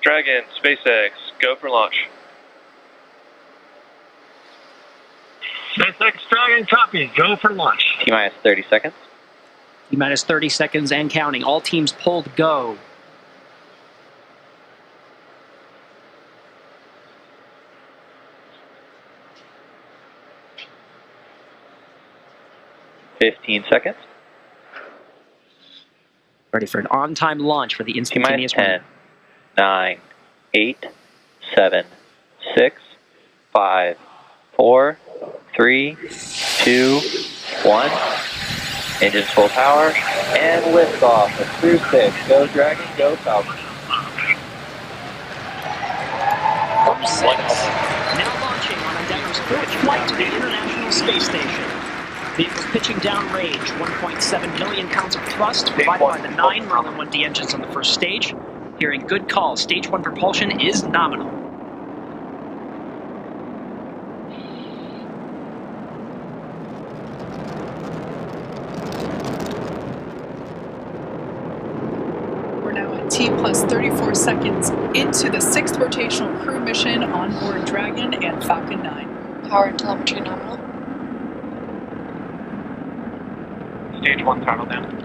Dragon, SpaceX, go for launch. SpaceX Dragon, copy. Go for launch. T-minus 30 seconds. T-minus 30 seconds and counting. All teams pulled go. $15 seconds. Ready for an on-time launch for the T-minus instantaneous 10, run. 9, 8, 7, 6, 5, 4, 3, 2, 1. Engines full power and liftoff of Crew 6. Go Dragon, go Falcon. Crew 6, now launching on Endeavour's fourth flight to the International Space Station. Vehicles pitching downrange, 1.7 million pounds of thrust provided by the 9 Merlin 1D engines on the first stage. Hearing good calls, stage 1 propulsion is nominal. We're now at T plus 34 seconds into the 6th rotational crew mission on board Dragon and Falcon 9. Power and telemetry nominal. Stage 1 throttle down.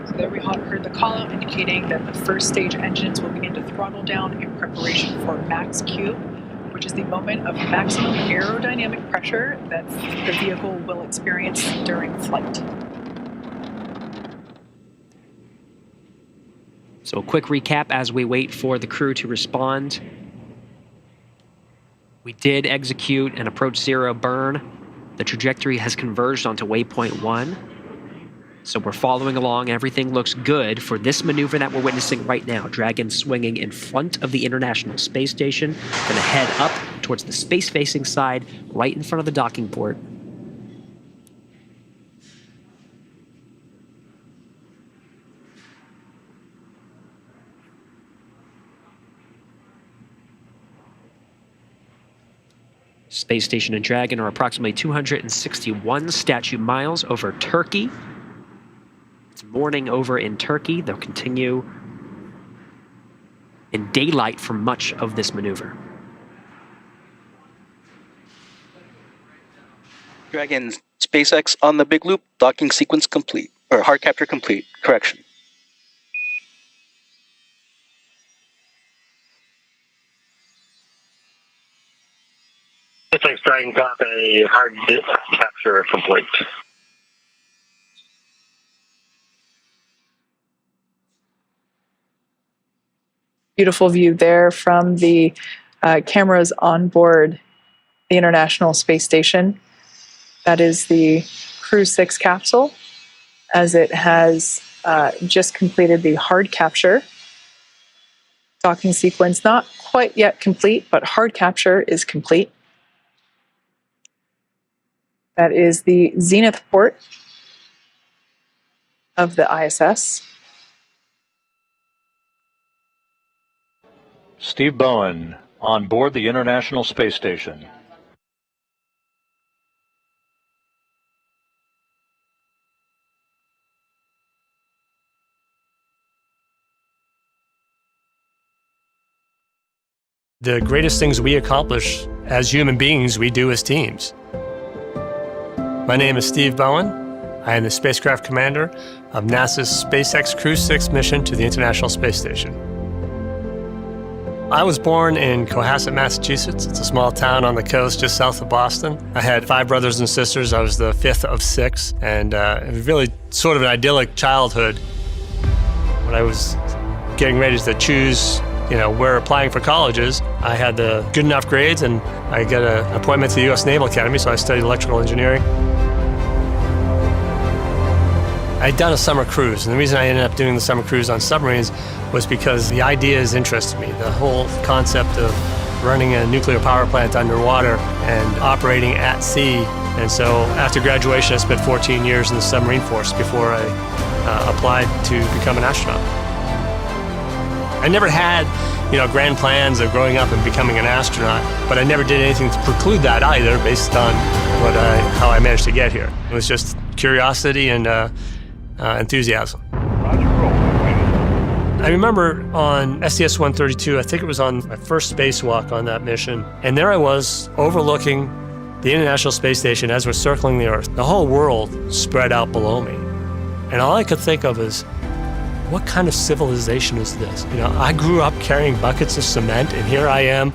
So there we heard the call out indicating that the first stage engines will begin to throttle down in preparation for max Q, which is the moment of maximum aerodynamic pressure that the vehicle will experience during flight. So a quick recap as we wait for the crew to respond. We did execute an approach 0 burn. The trajectory has converged onto waypoint 1. So we're following along. Everything looks good for this maneuver that we're witnessing right now. Dragon swinging in front of the International Space Station. Going to head up towards the space-facing side, right in front of the docking port. Space Station and Dragon are approximately 261 statute miles over Turkey. It's morning over in Turkey. They'll continue in daylight for much of this maneuver. Dragon, SpaceX on the big loop, docking sequence complete, or hard capture complete, correction. SpaceX Dragon, copy. Hard capture complete. Beautiful view there from the cameras on board the International Space Station. That is the Crew 6 capsule, as it has just completed the hard capture. Docking sequence not quite yet complete, but hard capture is complete. That is the zenith port of the ISS. Steve Bowen, on board the International Space Station. The greatest things we accomplish as human beings, we do as teams. My name is Steve Bowen. I am the spacecraft commander of NASA's SpaceX Crew 6 mission to the International Space Station. I was born in Cohasset, Massachusetts. It's a small town on the coast just south of Boston. I had 5 brothers and sisters. I was the 5th of 6, and it was really sort of an idyllic childhood. When I was getting ready to choose, where applying for colleges, I had the good enough grades, and I got an appointment to the U.S. Naval Academy, so I studied electrical engineering. I'd done a summer cruise, and the reason I ended up doing the summer cruise on submarines was because the ideas interested me. The whole concept of running a nuclear power plant underwater and operating at sea. And so after graduation, I spent 14 years in the submarine force before I applied to become an astronaut. I never had, grand plans of growing up and becoming an astronaut, but I never did anything to preclude that either, based on how I managed to get here. It was just curiosity and enthusiasm. Roger, roll. I remember on STS-132, I think it was on my first spacewalk on that mission, and there I was overlooking the International Space Station as we're circling the Earth. The whole world spread out below me. And all I could think of is, what kind of civilization is this? You know, I grew up carrying buckets of cement, and here I am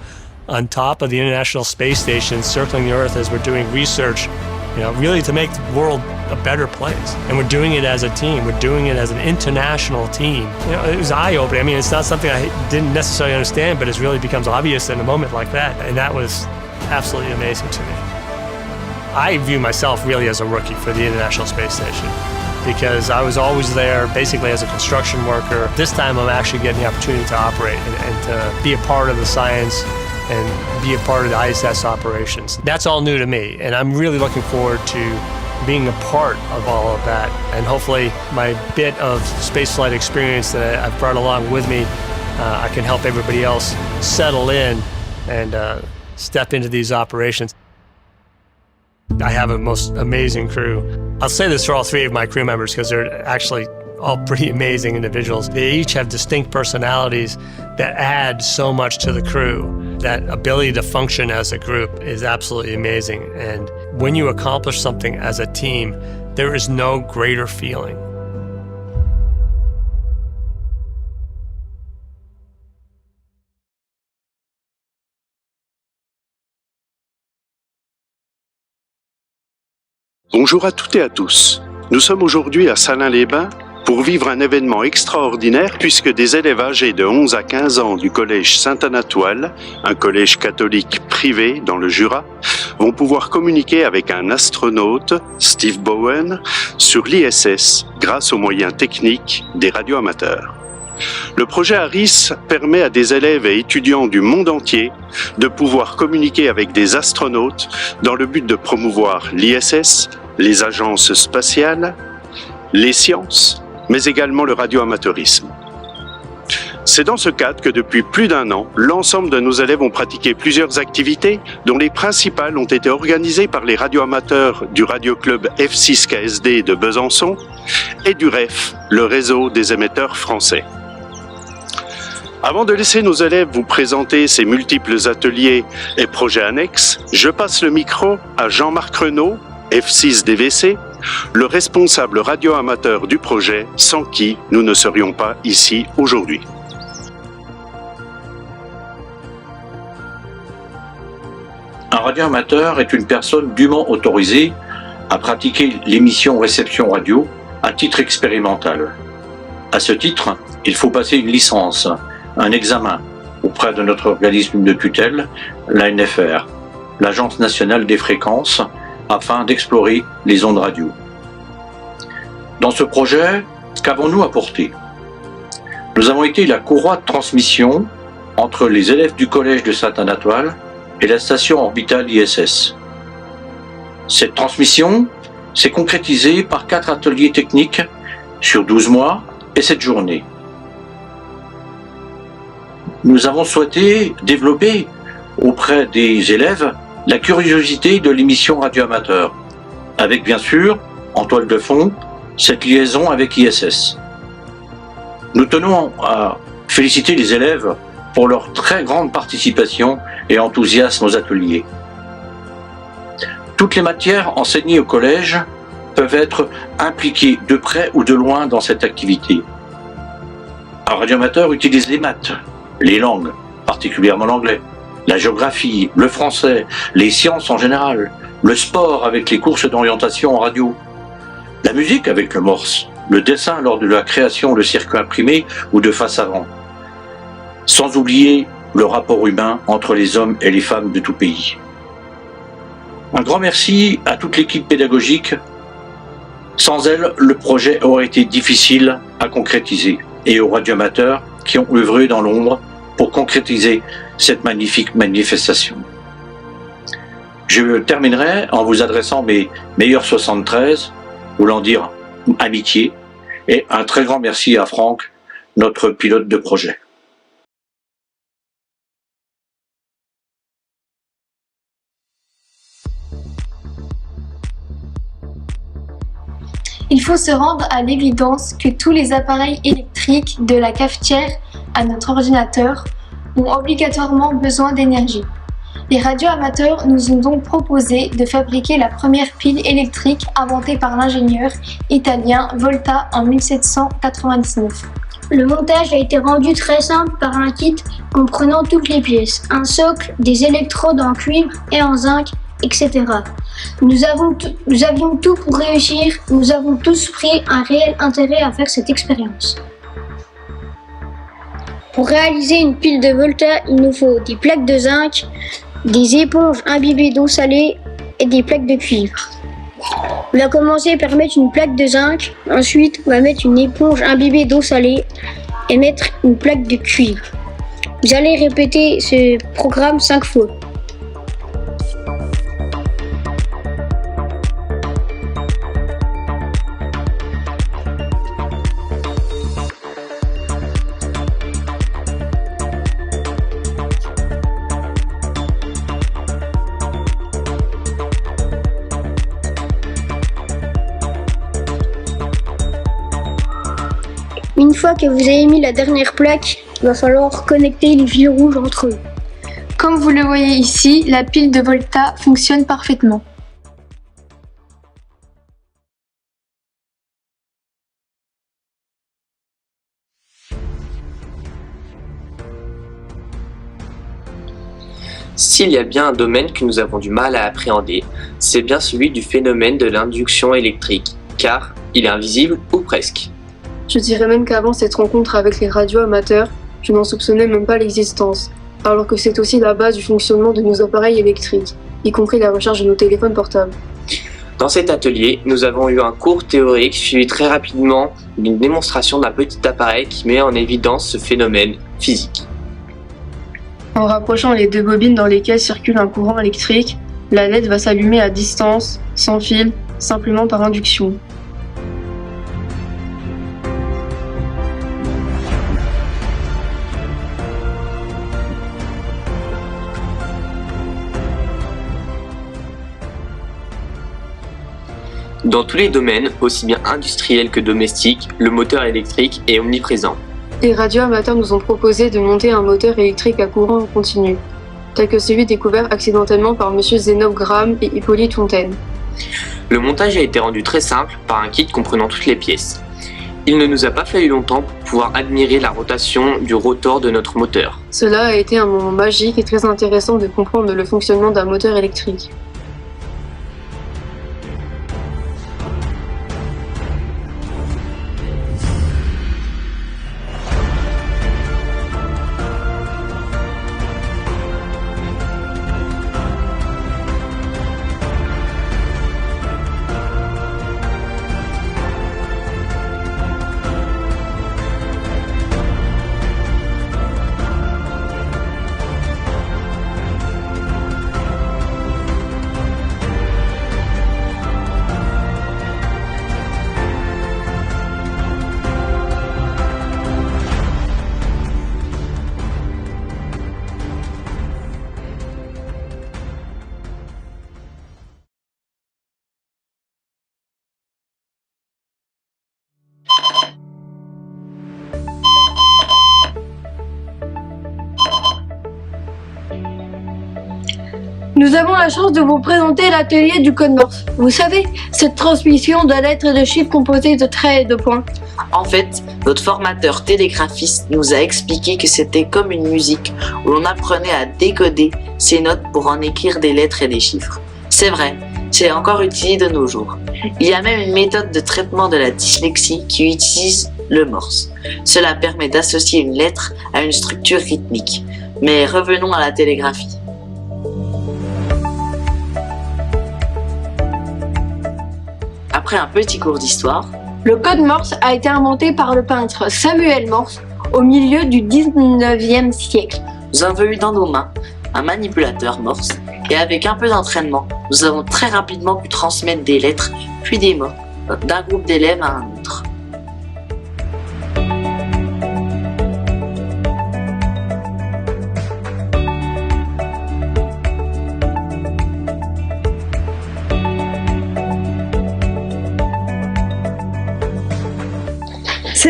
on top of the International Space Station circling the Earth as we're doing research, you know, really to make the world a better place. And we're doing it as a team. We're doing it as an international team. You know, it was eye-opening. I mean, it's not something I didn't necessarily understand, but it really becomes obvious in a moment like that. And that was absolutely amazing to me. I view myself really as a rookie for the International Space Station because I was always there basically as a construction worker. This time I'm actually getting the opportunity to operate and to be a part of the science and be a part of the ISS operations. That's all new to me, and I'm really looking forward to being a part of all of that. And hopefully my bit of spaceflight experience that I've brought along with me, I can help everybody else settle in and step into these operations. I have a most amazing crew. I'll say this for all three of my crew members because they're actually all pretty amazing individuals. They each have distinct personalities that add so much to the crew. That ability to function as a group is absolutely amazing. And when you accomplish something as a team, there is no greater feeling. Bonjour à toutes et à tous. Nous sommes aujourd'hui à Salins-les-Bains pour vivre un événement extraordinaire puisque des élèves âgés de 11 à 15 ans du collège Saint-Anatoile, un collège catholique privé dans le Jura, vont pouvoir communiquer avec un astronaute, Steve Bowen, sur l'ISS grâce aux moyens techniques des radioamateurs. Le projet ARIS permet à des élèves et étudiants du monde entier de pouvoir communiquer avec des astronautes dans le but de promouvoir l'ISS, les agences spatiales, les sciences, mais également le radioamateurisme. C'est dans ce cadre que depuis plus d'un an, l'ensemble de nos élèves ont pratiqué plusieurs activités dont les principales ont été organisées par les radioamateurs du radioclub F6KSD de Besançon et du REF, le réseau des émetteurs français. Avant de laisser nos élèves vous présenter ces multiples ateliers et projets annexes, je passe le micro à Jean-Marc Renaud, F6DVC, le responsable radioamateur du projet, sans qui nous ne serions pas ici aujourd'hui. Un radioamateur est une personne dûment autorisée à pratiquer l'émission-réception radio à titre expérimental. À ce titre, il faut passer une licence, un examen auprès de notre organisme de tutelle, l'ANFR, l'Agence nationale des fréquences, afin d'explorer les ondes radio. Dans ce projet, qu'avons-nous apporté? Nous avons été la courroie de transmission entre les élèves du collège de Saint-Anatoile et la station orbitale ISS. Cette transmission s'est concrétisée par 4 ateliers techniques sur 12 mois et 7 journées. Nous avons souhaité développer auprès des élèves la curiosité de l'émission radioamateur, avec bien sûr, en toile de fond, cette liaison avec ISS. Nous tenons à féliciter les élèves pour leur très grande participation et enthousiasme aux ateliers. Toutes les matières enseignées au collège peuvent être impliquées de près ou de loin dans cette activité. Un radioamateur utilise les maths, les langues, particulièrement l'anglais, la géographie, le français, les sciences en général, le sport avec les courses d'orientation en radio, la musique avec le morse, le dessin lors de la création de circuits imprimés ou de faces avant, sans oublier le rapport humain entre les hommes et les femmes de tout pays. Un grand merci à toute l'équipe pédagogique. Sans elle, le projet aurait été difficile à concrétiser, et aux radioamateurs qui ont œuvré dans l'ombre pour concrétiser cette magnifique manifestation. Je terminerai en vous adressant mes meilleurs 73, voulant dire amitié, et un très grand merci à Franck, notre pilote de projet. Il faut se rendre à l'évidence que tous les appareils électriques, de la cafetière à notre ordinateur, ont obligatoirement besoin d'énergie. Les radioamateurs nous ont donc proposé de fabriquer la première pile électrique inventée par l'ingénieur italien Volta en 1799. Le montage a été rendu très simple par un kit comprenant toutes les pièces, un socle, des électrodes en cuivre et en zinc, etc. Nous avions tout pour réussir, nous avons tous pris un réel intérêt à faire cette expérience. Pour réaliser une pile de Volta, il nous faut des plaques de zinc, des éponges imbibées d'eau salée et des plaques de cuivre. On va commencer par mettre une plaque de zinc, ensuite on va mettre une éponge imbibée d'eau salée et mettre une plaque de cuivre. Vous allez répéter ce programme 5 fois. Une fois que vous avez mis la dernière plaque, il va falloir connecter les fils rouges entre eux. Comme vous le voyez ici, la pile de Volta fonctionne parfaitement. S'il y a bien un domaine que nous avons du mal à appréhender, c'est bien celui du phénomène de l'induction électrique, car il est invisible ou presque. Je dirais même qu'avant cette rencontre avec les radioamateurs, je n'en soupçonnais même pas l'existence, alors que c'est aussi la base du fonctionnement de nos appareils électriques, y compris la recharge de nos téléphones portables. Dans cet atelier, nous avons eu un cours théorique suivi très rapidement d'une démonstration d'un petit appareil qui met en évidence ce phénomène physique. En rapprochant les deux bobines dans lesquelles circule un courant électrique, la LED va s'allumer à distance, sans fil, simplement par induction. Dans tous les domaines, aussi bien industriels que domestiques, le moteur électrique est omniprésent. Les radioamateurs nous ont proposé de monter un moteur électrique à courant continu, tel que celui découvert accidentellement par M. Zénobe Graham et Hippolyte Fontaine. Le montage a été rendu très simple par un kit comprenant toutes les pièces. Il ne nous a pas fallu longtemps pour pouvoir admirer la rotation du rotor de notre moteur. Cela a été un moment magique et très intéressant de comprendre le fonctionnement d'un moteur électrique. Nous avons la chance de vous présenter l'atelier du code Morse. Vous savez, cette transmission de lettres et de chiffres composées de traits et de points. En fait, notre formateur télégraphiste nous a expliqué que c'était comme une musique où l'on apprenait à décoder ces notes pour en écrire des lettres et des chiffres. C'est vrai, c'est encore utilisé de nos jours. Il y a même une méthode de traitement de la dyslexie qui utilise le Morse. Cela permet d'associer une lettre à une structure rythmique. Mais revenons à la télégraphie. Après un petit cours d'histoire, le code Morse a été inventé par le peintre Samuel Morse au milieu du 19e siècle. Nous avons eu dans nos mains un manipulateur Morse et avec un peu d'entraînement, nous avons très rapidement pu transmettre des lettres puis des mots d'un groupe d'élèves à un autre.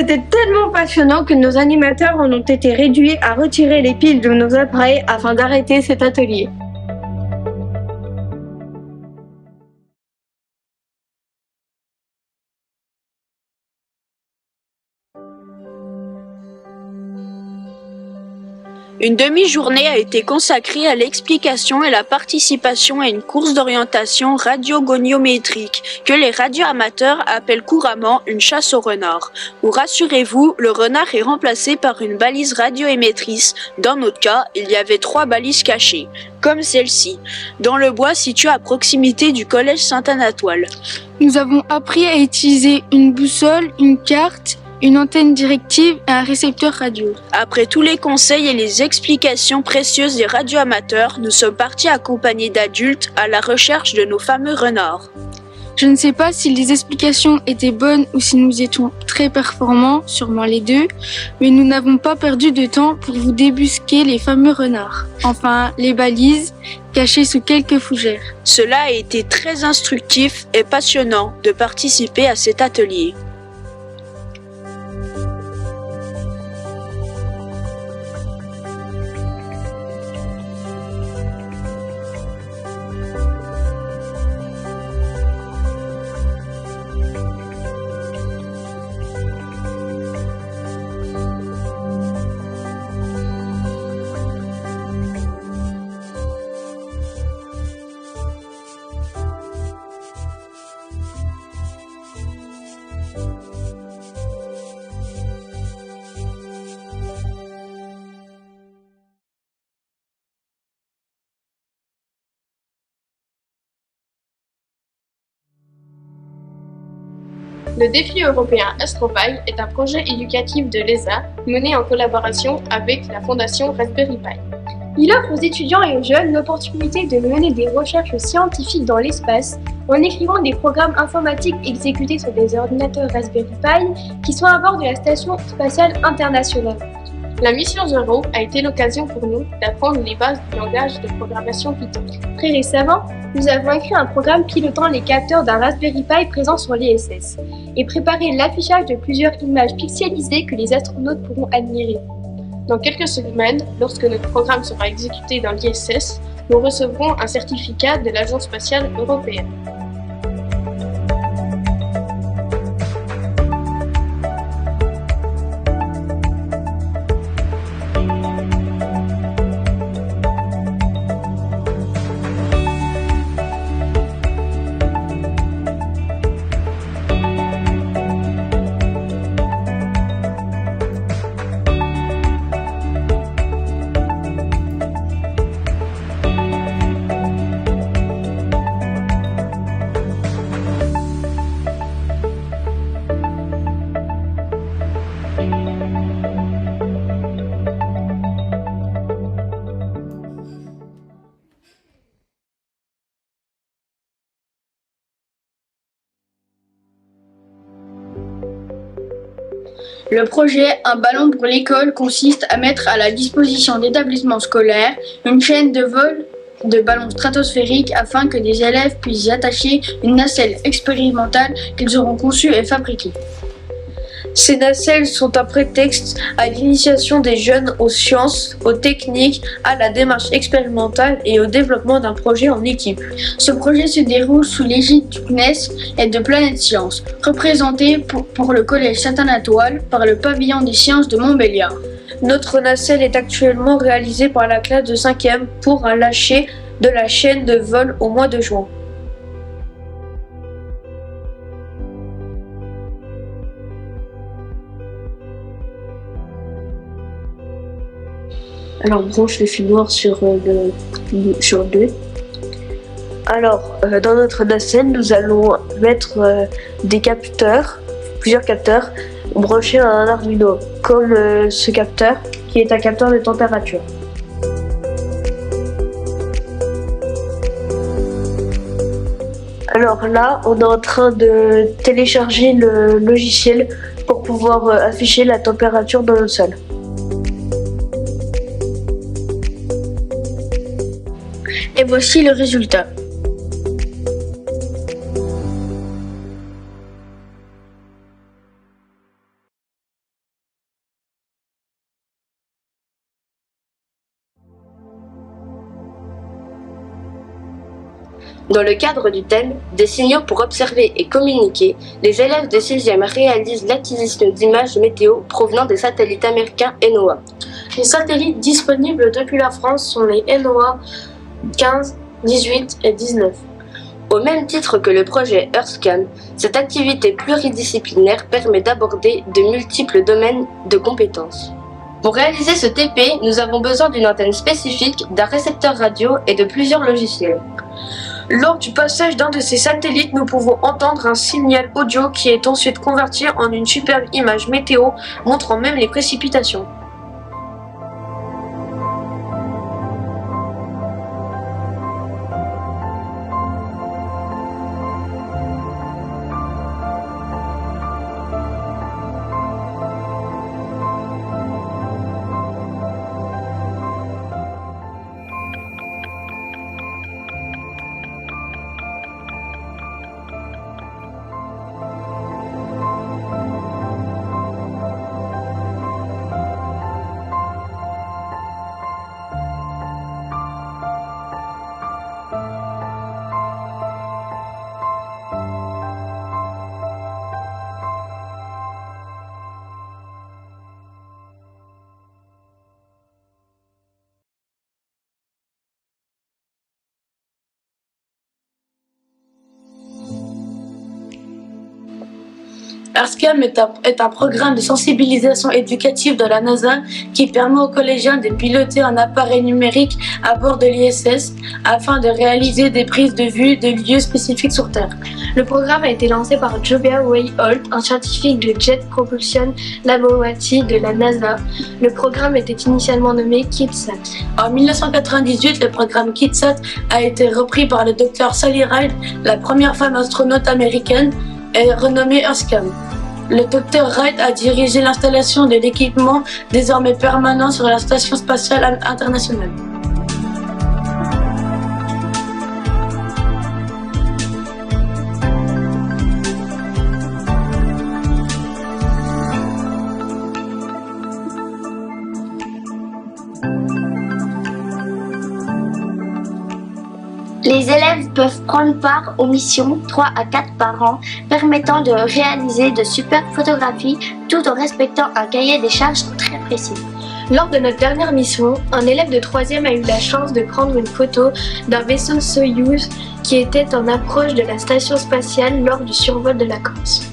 C'était tellement passionnant que nos animateurs en ont été réduits à retirer les piles de nos appareils afin d'arrêter cet atelier. Une demi-journée a été consacrée à l'explication et la participation à une course d'orientation radiogoniométrique que les radioamateurs appellent couramment une chasse au renard. Ou rassurez-vous, le renard est remplacé par une balise radioémettrice. Dans notre cas, il y avait 3 balises cachées, comme celle-ci, dans le bois situé à proximité du collège Saint-Anatoile. Nous avons appris à utiliser une boussole, une carte, une antenne directive et un récepteur radio. Après tous les conseils et les explications précieuses des radioamateurs, nous sommes partis accompagnés d'adultes à la recherche de nos fameux renards. Je ne sais pas si les explications étaient bonnes ou si nous étions très performants, sûrement les deux, mais nous n'avons pas perdu de temps pour vous débusquer les fameux renards. Enfin, les balises, cachées sous quelques fougères. Cela a été très instructif et passionnant de participer à cet atelier. Le défi européen Astropy est un projet éducatif de l'ESA mené en collaboration avec la fondation Raspberry Pi. Il offre aux étudiants et aux jeunes l'opportunité de mener des recherches scientifiques dans l'espace en écrivant des programmes informatiques exécutés sur des ordinateurs Raspberry Pi qui sont à bord de la Station spatiale internationale. La mission Zero a été l'occasion pour nous d'apprendre les bases du langage de programmation Python. Très récemment, nous avons écrit un programme pilotant les capteurs d'un Raspberry Pi présent sur l'ISS et préparé l'affichage de plusieurs images pixelisées que les astronautes pourront admirer. Dans quelques semaines, lorsque notre programme sera exécuté dans l'ISS, nous recevrons un certificat de l'Agence spatiale européenne. Le projet Un ballon pour l'école consiste à mettre à la disposition d'établissements scolaires une chaîne de vol de ballons stratosphériques afin que des élèves puissent y attacher une nacelle expérimentale qu'ils auront conçue et fabriquée. Ces nacelles sont un prétexte à l'initiation des jeunes aux sciences, aux techniques, à la démarche expérimentale et au développement d'un projet en équipe. Ce projet se déroule sous l'égide du CNES et de Planète Science, représenté pour le Collège Saint-Anatoile par le Pavillon des Sciences de Montbéliard. Notre nacelle est actuellement réalisée par la classe de 5e pour un lâcher de la chaîne de vol au mois de juin. Alors branche le fil noir sur 2. Alors, dans notre nacelle, nous allons mettre des capteurs, plusieurs capteurs, branchés à un Arduino, comme ce capteur, qui est un capteur de température. Alors là, on est en train de télécharger le logiciel pour pouvoir afficher la température dans le sol. Et voici le résultat. Dans le cadre du thème « Des signaux pour observer et communiquer », les élèves de 6e réalisent l'acquisition d'images météo provenant des satellites américains NOAA. Les satellites disponibles depuis la France sont les NOAA 15, 18 et 19. Au même titre que le projet EarthScan, cette activité pluridisciplinaire permet d'aborder de multiples domaines de compétences. Pour réaliser ce TP, nous avons besoin d'une antenne spécifique, d'un récepteur radio et de plusieurs logiciels. Lors du passage d'un de ces satellites, nous pouvons entendre un signal audio qui est ensuite converti en une superbe image météo montrant même les précipitations. EarthScan est un programme de sensibilisation éducative de la NASA qui permet aux collégiens de piloter un appareil numérique à bord de l'ISS afin de réaliser des prises de vue de lieux spécifiques sur Terre. Le programme a été lancé par Jobia Way-Holt, un scientifique de Jet Propulsion Laboratory de la NASA. Le programme était initialement nommé KidSat. En 1998, le programme KidSat a été repris par le Dr Sally Ride, la première femme astronaute américaine, et renommé EarthScan. Le Dr Wright a dirigé l'installation de l'équipement désormais permanent sur la Station spatiale internationale. Les élèves peuvent prendre part aux missions 3 à 4 par an, permettant de réaliser de superbes photographies tout en respectant un cahier des charges très précis. Lors de notre dernière mission, un élève de 3e a eu la chance de prendre une photo d'un vaisseau Soyouz qui était en approche de la station spatiale lors du survol de la Corse.